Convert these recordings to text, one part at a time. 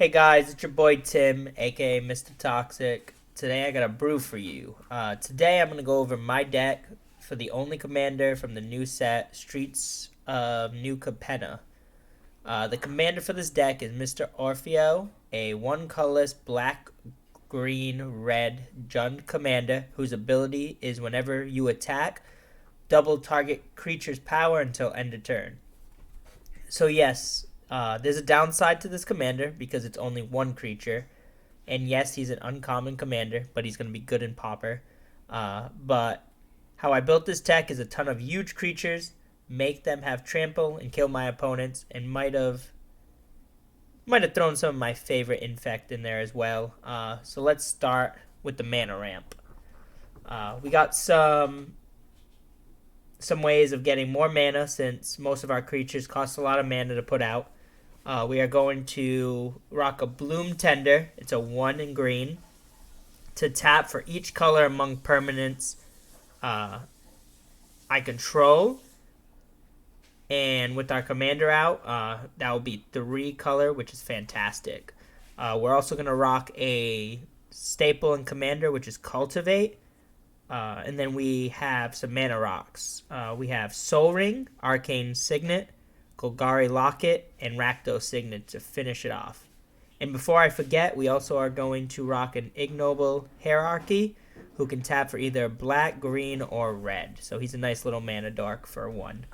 Hey guys, it's your boy Tim, aka Mr. Toxic. Today I got a brew for you. Today I'm gonna go over my deck for the only commander from the new set, Streets of New Capenna. The commander for this deck is Mr. Orfeo, a one colorless black, green, red Jund commander whose ability is whenever you attack, double target creature's power until end of turn. So yes, there's a downside to this commander because it's only one creature, and yes, he's an uncommon commander, but he's going to be good in Pauper. But how I built this deck is a ton of huge creatures, make them have trample and kill my opponents, and might have thrown some of my favorite infect in there as well. So let's start with the mana ramp. We got some ways of getting more mana since most of our creatures cost a lot of mana to put out. We are going to rock a Bloom Tender. It's a 1 in green. To tap for each color among permanents I control. And with our commander out, that will be 3 color, which is fantastic. We're also going to rock a staple in commander, which is Cultivate. And then we have some mana rocks. We have Soul Ring, Arcane Signet, Golgari Locket, and Rakdos Signet to finish it off. And before I forget, we also are going to rock an Ignoble Hierarchy, who can tap for either black, green, or red. So he's a nice little mana dork for 1.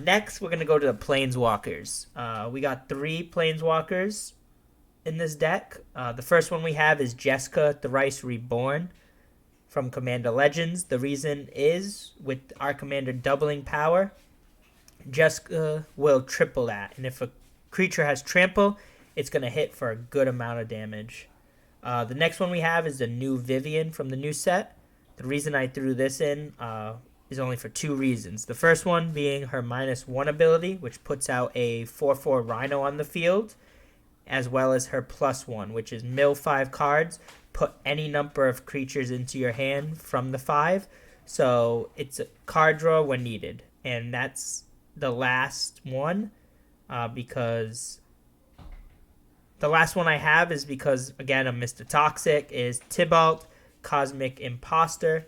Next, we're going to go to the Planeswalkers. We got 3 Planeswalkers in this deck. The first one we have is Jessica Thrice Reborn from Commander Legends. The reason is, with our commander doubling power, Jessica will triple that. And if a creature has trample, it's going to hit for a good amount of damage. The next one we have is the new Vivian from the new set. The reason I threw this in is only for 2 reasons. The first one being her -1 ability, which puts out a 4/4 Rhino on the field, as well as her +1, which is mill 5 cards, put any number of creatures into your hand from the 5. So it's a card draw when needed. And that's the last one because the last one I have is because, again, I'm Mr. Toxic, is Tibalt, Cosmic Imposter.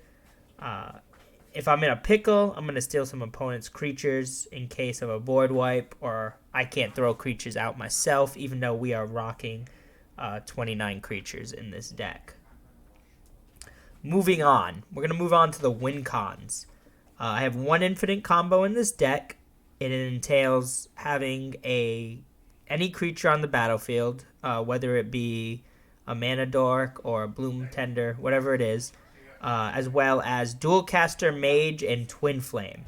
If I'm in a pickle, I'm going to steal some opponent's creatures in case of a board wipe, or I can't throw creatures out myself, even though we are rocking 29 creatures in this deck. Moving on. We're going to move on to the win cons. I have 1 infinite combo in this deck. It entails having any creature on the battlefield, whether it be a Mana Dork or a Bloom Tender, whatever it is, as well as Dualcaster Mage and Twin Flame.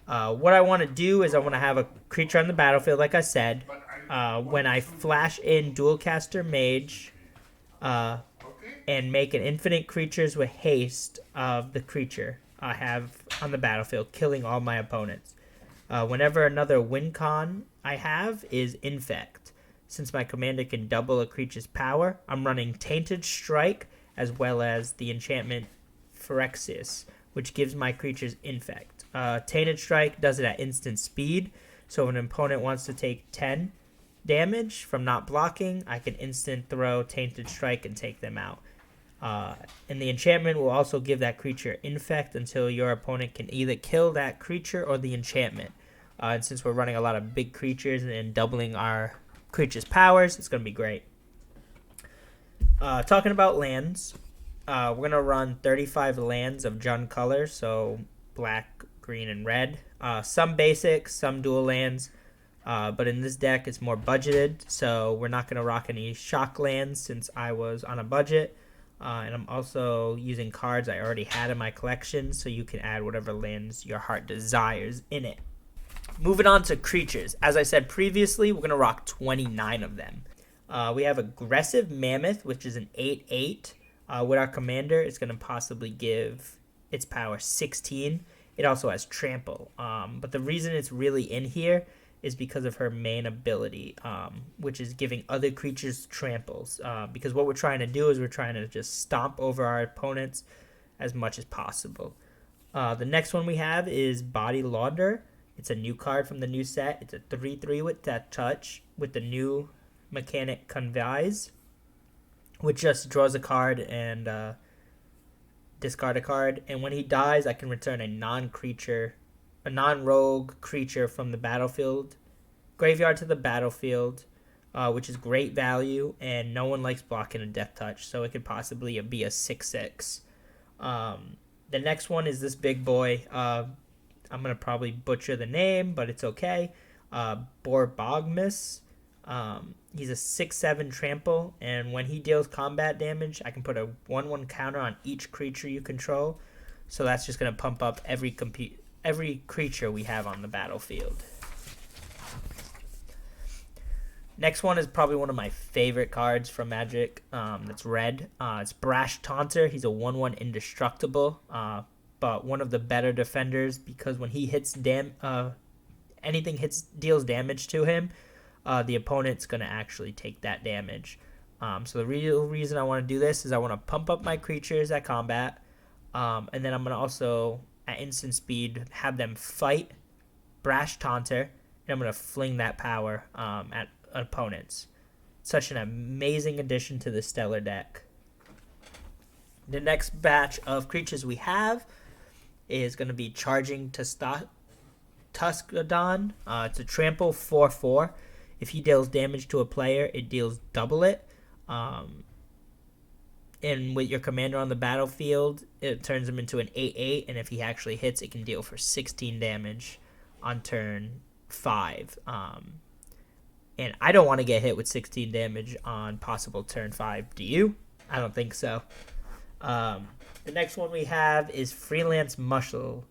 What I want to do is I want to have a creature on the battlefield, like I said. When I flash in Dualcaster Mage and make an infinite creatures with haste of the creature I have on the battlefield, killing all my opponents. Whenever another win con I have is Infect. Since my commander can double a creature's power, I'm running Tainted Strike as well as the enchantment Phyrexis, which gives my creatures Infect. Tainted Strike does it at instant speed, so if an opponent wants to take 10 damage from not blocking, I can instant throw Tainted Strike and take them out. And the enchantment will also give that creature Infect until your opponent can either kill that creature or the enchantment. And since we're running a lot of big creatures and doubling our creatures' powers, it's going to be great. Talking about lands, we're going to run 35 lands of Jund colors, so black, green, and red. Some basic, some dual lands. But in this deck, it's more budgeted, so we're not going to rock any shock lands since I was on a budget. And I'm also using cards I already had in my collection, so you can add whatever lands your heart desires in it. Moving on to creatures. As I said previously, we're going to rock 29 of them. We have Aggressive Mammoth, which is an 8/8. With our commander, it's going to possibly give its power 16. It also has Trample. But the reason it's really in here is because of her main ability, which is giving other creatures tramples. Because what we're trying to do is we're trying to just stomp over our opponents as much as possible. The next one we have is Body Launder. It's a new card from the new set. It's a 3/3 with Death Touch with the new mechanic Convise, which just draws a card and discard a card. And when he dies, I can return a non-rogue creature from the battlefield graveyard to the battlefield, which is great value, and no one likes blocking a death touch, so it could possibly be a 6/6. The next one is this big boy. I'm going to probably butcher the name, but it's okay. Borbogmus. He's a 6/7 trample, and when he deals combat damage, I can put a 1/1 counter on each creature you control. So that's just going to pump up every creature we have on the battlefield. Next one is probably one of my favorite cards from Magic. That's red. It's Brash Taunter. He's a 1/1 indestructible, but one of the better defenders, because when he hits deals damage to him, the opponent's going to actually take that damage. So the real reason I want to do this is I want to pump up my creatures at combat, and then I'm going to also, at instant speed, have them fight Brash Taunter, and I'm going to fling that power at opponents. Such an amazing addition to the Stellar deck. The next batch of creatures we have is going to be Charging Tuskodon. It's a trample 4/4. If he deals damage to a player, it deals double it. And with your commander on the battlefield, it turns him into an 8/8, and if he actually hits, it can deal for 16 damage on turn 5. And I don't want to get hit with 16 damage on possible turn 5. Do you? I don't think so. The next one we have is Freelance Muscle.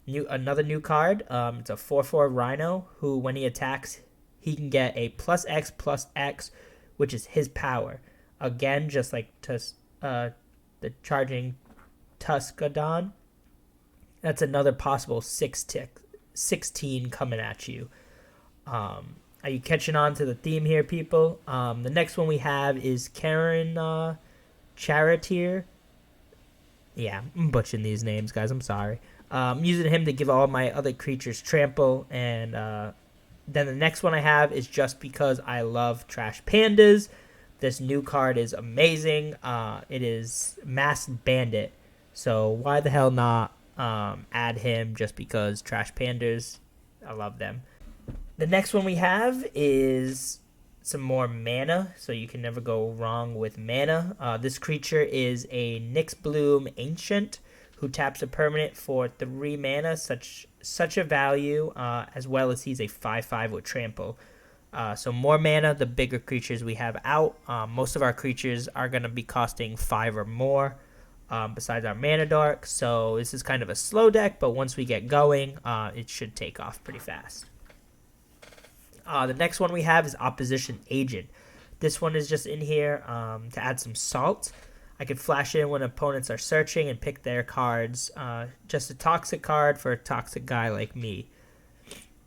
Another new card. It's a 4/4 Rhino who, when he attacks, he can get a +X/+X, which is his power. Again, just like the Charging Tuskodon. That's another possible 16 coming at you. Are you catching on to the theme here, people? The next one we have is Karen Charioteer. Yeah, I'm butchering these names, guys. I'm sorry. I'm using him to give all my other creatures trample. And then the next one I have is just because I love Trash Pandas. This new card is amazing. It is Masked Bandit. So why the hell not add him just because Trash Pandas, I love them. The next one we have is some more mana, so you can never go wrong with mana. This creature is a Nyxbloom Ancient who taps a permanent for 3 mana, such a value, as well as he's a 5/5 with trample. So more mana, the bigger creatures we have out. Most of our creatures are going to be costing 5 or more, besides our Mana Dark. So this is kind of a slow deck, but once we get going, it should take off pretty fast. The next one we have is Opposition Agent. This one is just in here to add some salt. I can flash in when opponents are searching and pick their cards. Just a toxic card for a toxic guy like me.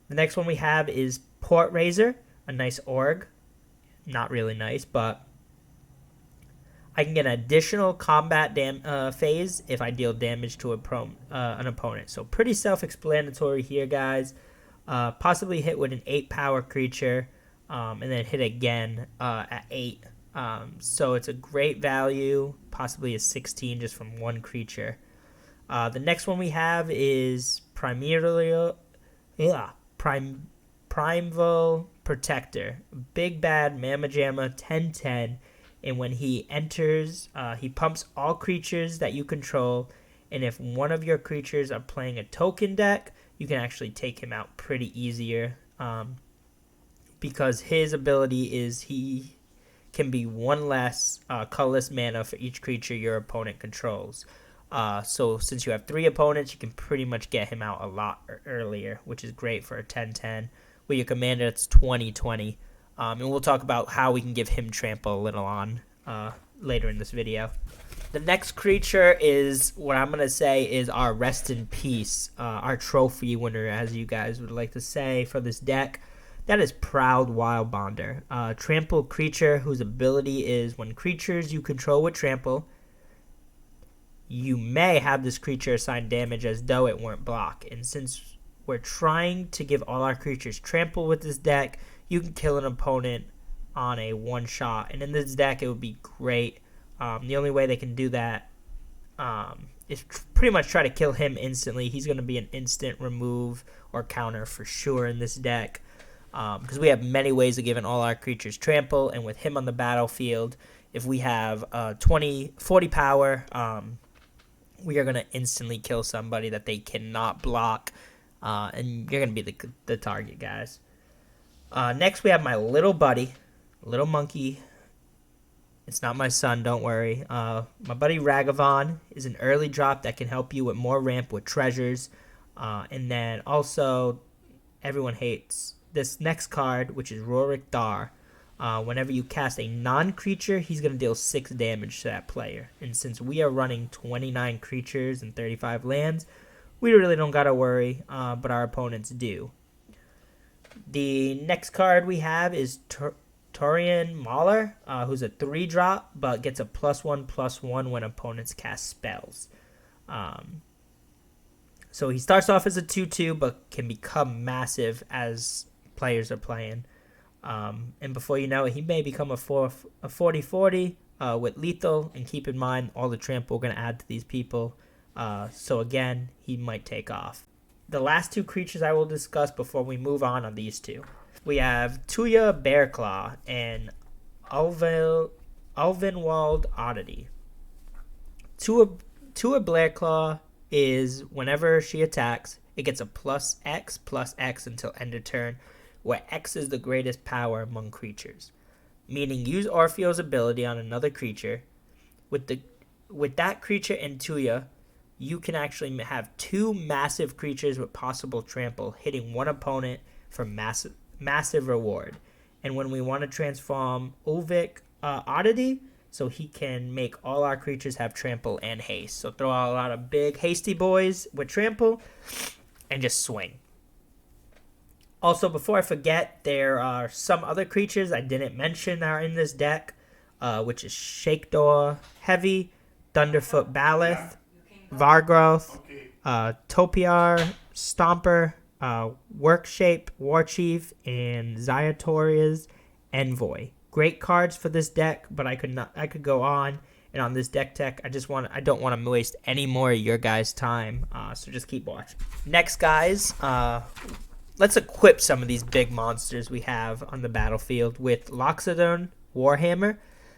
The next one we have is Port Razor, a nice org. Not really nice, but I can get an additional combat phase if I deal damage to an opponent. So pretty self-explanatory here, guys. Possibly hit with an 8 power creature, and then hit again at 8. So it's a great value, possibly a 16 just from one creature. The next one we have is Primeval Protector. Big bad Mamma Jamma 10/10, and when he enters, he pumps all creatures that you control, and if one of your creatures are playing a token deck, you can actually take him out pretty easier, because his ability is he can be 1 less colorless mana for each creature your opponent controls. So since you have 3 opponents, you can pretty much get him out a lot earlier, which is great for a 10/10. With your commander, it's 20/20. And we'll talk about how we can give him trample a little on later in this video. The next creature is what I'm going to say is our Rest in Peace, our trophy winner, as you guys would like to say, for this deck. That is Proud Wildbonder. Trample creature whose ability is when creatures you control with trample, you may have this creature assign damage as though it weren't block. And since we're trying to give all our creatures trample with this deck, you can kill an opponent on a one shot, and in this deck it would be great. The only way they can do that is pretty much try to kill him instantly. He's going to be an instant remove or counter for sure in this deck, because we have many ways of giving all our creatures trample, and with him on the battlefield, if we have 40 power, we are going to instantly kill somebody that they cannot block, and you're going to be the target, guys. Next, we have my little buddy, little monkey. It's not my son, don't worry. My buddy Ragavan is an early drop that can help you with more ramp with treasures. And then also, everyone hates this next card, which is Rorik Dar. Whenever you cast a non-creature, he's going to deal 6 damage to that player. And since we are running 29 creatures and 35 lands, we really don't got to worry, but our opponents do. The next card we have is Torian Mauler, who's a 3-drop, but gets a +1/+1 when opponents cast spells. So he starts off as a 2/2, but can become massive as players are playing. And before you know it, he may become a 40/40 with lethal. And keep in mind all the trample we're going to add to these people. So again, he might take off. The last 2 creatures I will discuss before we move on are these 2. We have Tuya Bearclaw and Alvinwald Oddity. Tuya Bearclaw is, whenever she attacks, it gets a +X/+X until end of turn, where X is the greatest power among creatures. Meaning, use Orfeo's ability on another creature. With that creature and Tuya, you can actually have 2 massive creatures with possible trample hitting one opponent for massive reward. And when we want to transform Ovik Oddity, so he can make all our creatures have trample and haste. So throw out a lot of big hasty boys with trample and just swing. Also, before I forget, there are some other creatures I didn't mention that are in this deck, which is Shakedor Heavy, Thunderfoot Baloth, Vargroth, Topiar, Stomper, Workshape, Warchief, and Zayatoria's Envoy. Great cards for this deck, but I could go on and on this deck tech. I don't want to waste any more of your guys' time. So just keep watching. Next, guys, let's equip some of these big monsters we have on the battlefield with Loxodon Warhammer,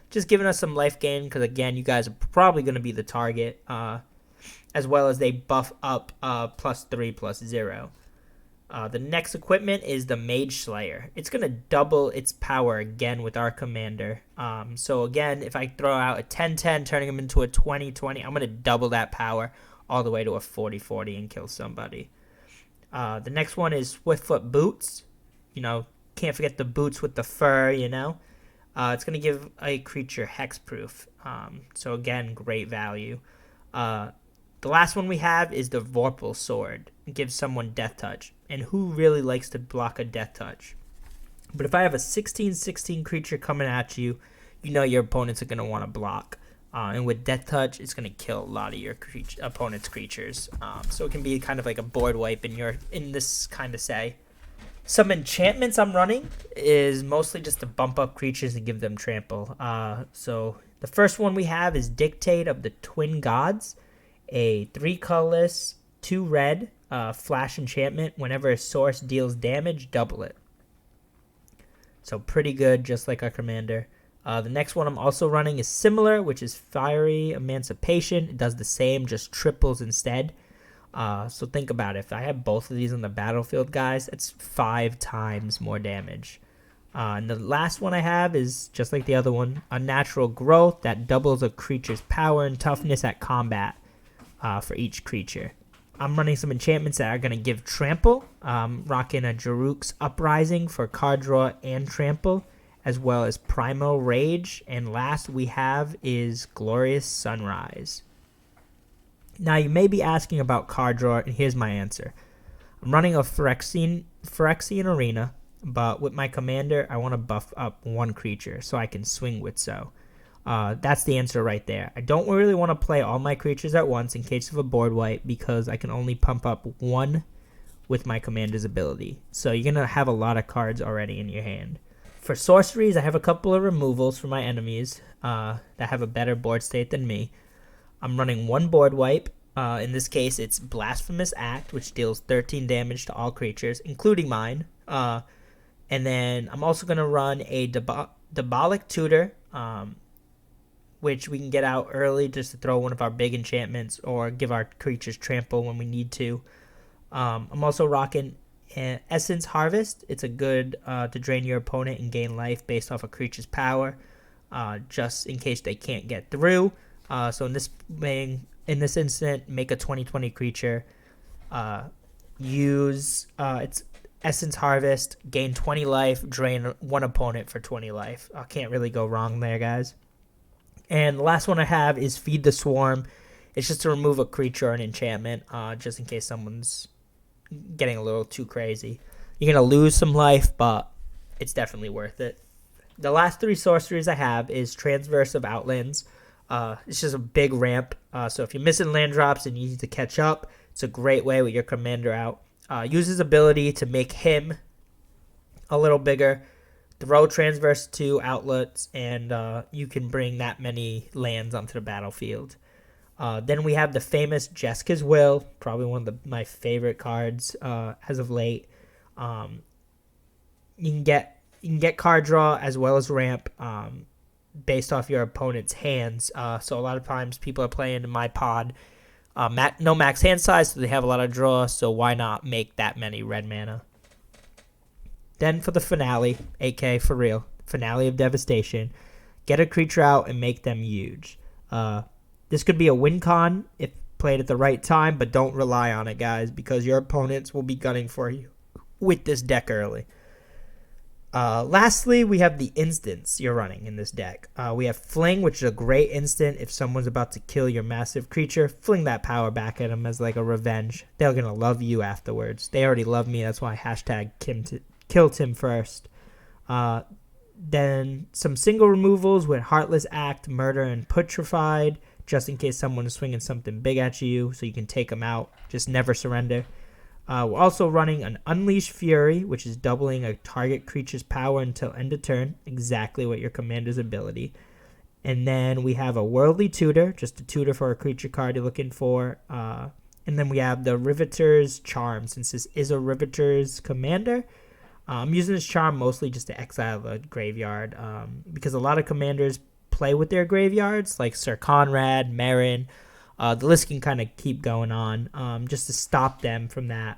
just giving us some life gain, because again, you guys are probably going to be the target, as well as they buff up +3/+0. The next equipment is the Mage Slayer. It's going to double its power again with our commander. So again, if I throw out a 10/10, turning him into a 20/20, I'm going to double that power all the way to a 40/40 and kill somebody. The next one is Swiftfoot Boots. Can't forget the boots with the fur, It's going to give a creature hexproof. So again, great value. The last one we have is the Vorpal Sword. It gives someone Death Touch. And who really likes to block a Death Touch? But if I have a 16/16 creature coming at you, your opponents are going to want to block. And with Death Touch, it's going to kill a lot of your opponent's creatures. So it can be kind of like a board wipe in this kind of say. Some enchantments I'm running is mostly just to bump up creatures and give them trample. So the first one we have is Dictate of the Twin Gods. A 3-colorless, 2-red flash enchantment. Whenever a source deals damage, double it. So pretty good, just like our commander. The next one I'm also running is similar, which is Fiery Emancipation. It does the same, just triples instead. So think about it. If I have both of these on the battlefield, guys, it's 5 times more damage. And the last one I have is, just like the other one, Unnatural Growth that doubles a creature's power and toughness at combat. For each creature. I'm running some enchantments that are going to give trample. Rocking a Jaruk's Uprising for card draw and trample, as well as Primal Rage. And last we have is Glorious Sunrise. Now you may be asking about card draw, and here's my answer. I'm running a Phyrexian Arena, but with my commander, I want to buff up 1 creature so I can swing with so. That's the answer right there. I don't really want to play all my creatures at once in case of a board wipe, because I can only pump up 1 with my commander's ability. So you're going to have a lot of cards already in your hand. For sorceries, I have a couple of removals for my enemies that have a better board state than me. I'm running one board wipe. In this case, it's Blasphemous Act, which deals 13 damage to all creatures, including mine. And then I'm also going to run a Diabolic Tutor, which we can get out early just to throw one of our big enchantments or give our creatures trample when we need to. I'm also rocking Essence Harvest. It's a good to drain your opponent and gain life based off a creature's power, just in case they can't get through. So in this instant, make a 20/20 creature. Use its Essence Harvest, gain 20 life, drain one opponent for 20 life. I can't really go wrong there, guys. And the last one I have is Feed the Swarm. It's just to remove a creature or an enchantment, just in case someone's getting a little too crazy. You're going to lose some life, but it's definitely worth it. The last 3 sorceries I have is Transverse of Outlands. It's just a big ramp, so if you're missing land drops and you need to catch up, it's a great way with your commander out. Use his ability to make him a little bigger. Throw Transverse to outlets, and you can bring that many lands onto the battlefield. Then we have the famous Jeska's Will, probably one of my favorite cards as of late. You can get card draw as well as ramp based off your opponent's hands. So a lot of times people are playing in my pod. No max hand size, so they have a lot of draw, so why not make that many red mana? Then for the finale, AK for real, Finale of Devastation, get a creature out and make them huge. This could be a win con if played at the right time, but don't rely on it, guys, because your opponents will be gunning for you with this deck early. Lastly, we have the instants you're running in this deck. We have Fling, which is a great instant. If someone's about to kill your massive creature, fling that power back at them as like a revenge. They're going to love you afterwards. They already love me. That's why hashtag kill Tim first. Then some single removals with Heartless Act, Murder, and Putrefied, just in case someone is swinging something big at you, so you can take them out. Just never surrender. We're also running an Unleash Fury, which is doubling a target creature's power until end of turn, exactly what your commander's ability. And then we have a Worldly Tutor, just a tutor for a creature card you're looking for. And then we have the Riveter's Charm, since this is a Riveter's commander. I'm using this charm mostly just to exile the graveyard, because a lot of commanders play with their graveyards, like Sir Conrad, Marin. The list can kind of keep going on, just to stop them from that,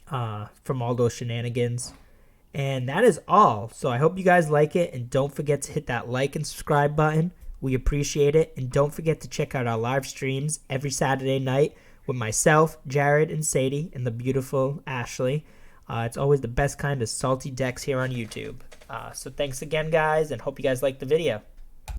from all those shenanigans. And that is all. So I hope you guys like it, and don't forget to hit that like and subscribe button. We appreciate it, and don't forget to check out our live streams every Saturday night with myself, Jared, and Sadie, and the beautiful Ashley. It's always the best kind of salty decks here on YouTube. So thanks again, guys, and hope you guys liked the video.